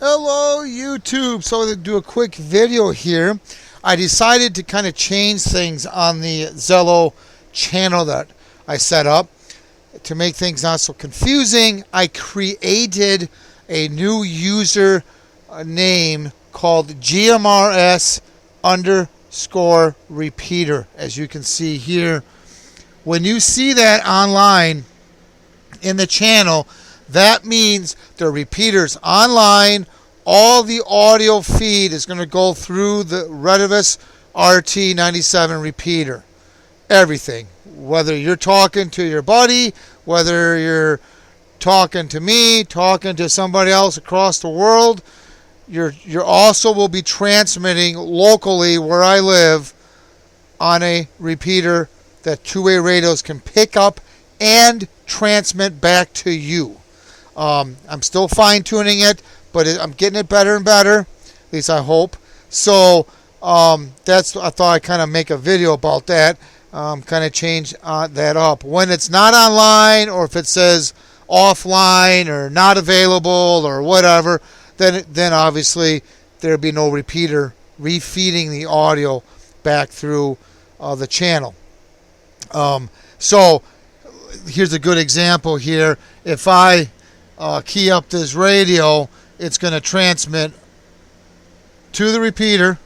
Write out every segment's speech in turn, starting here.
Hello YouTube. So to do a quick video here, I decided to kind of change things on the Zello channel that I set up. To make things not so confusing, I created a new user name called GMRS underscore repeater. As you can see here, when you see that online in the channel, that means the repeater's online. All the audio feed is going to go through the Retevis RT97 repeater. Everything. Whether you're talking to your buddy, whether you're talking to me, talking to somebody else across the world, you're also will be transmitting locally where I live on a repeater that two-way radios can pick up and transmit back to you. I'm still fine-tuning it, but I'm getting it better and better. At least I hope. So I thought I'd kind of make a video about that. Kind of change that up. When it's not online, or if it says offline or not available or whatever, then obviously there'd be no repeater refeeding the audio back through the channel. So here's a good example here. If I key up this radio, it's going to transmit to the repeater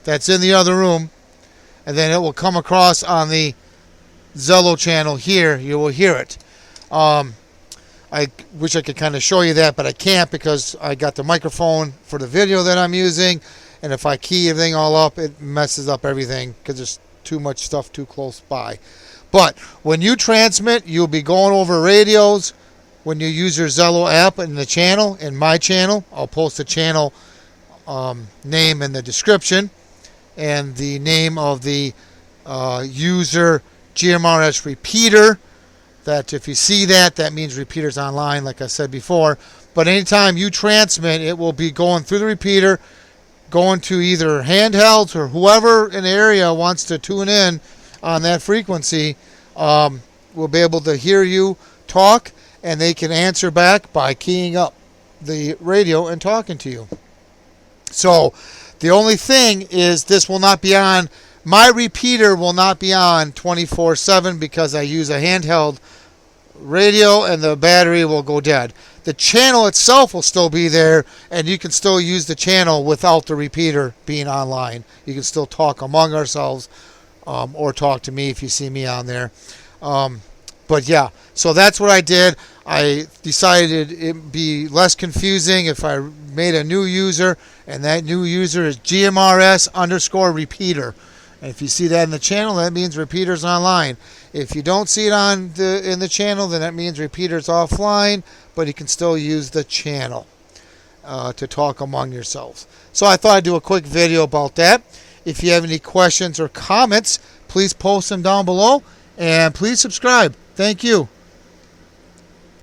that's in the other room, and then it will come across on the Zello channel here. You will hear it. I wish I could kind of show you that, but I can't because I got the microphone for the video that I'm using, and if I key everything all up, it messes up everything because there's too much stuff too close by. But when you transmit, you'll be going over radios. When you use your Zello app in the channel, in my channel, I'll post the channel name in the description and the name of the user GMRS repeater. That if you see that, that means repeater's online, like I said before. But anytime you transmit, it will be going through the repeater, going to either handhelds or whoever in the area wants to tune in on that frequency will be able to hear you talk, and they can answer back by keying up the radio and talking to you. So the only thing is this will not be on, my repeater will not be on 24/7 because I use a handheld radio and the battery will go dead. The channel itself will still be there, and you can still use the channel without the repeater being online. You can still talk among ourselves or talk to me if you see me on there. But yeah, so that's what I did. I decided it'd be less confusing if I made a new user, and that new user is GMRS underscore repeater. And if you see that in the channel, that means repeater's online. If you don't see it in the channel, then that means repeater's offline, but you can still use the channel to talk among yourselves. So I thought I'd do a quick video about that. If you have any questions or comments, please post them down below, and please subscribe. Thank you.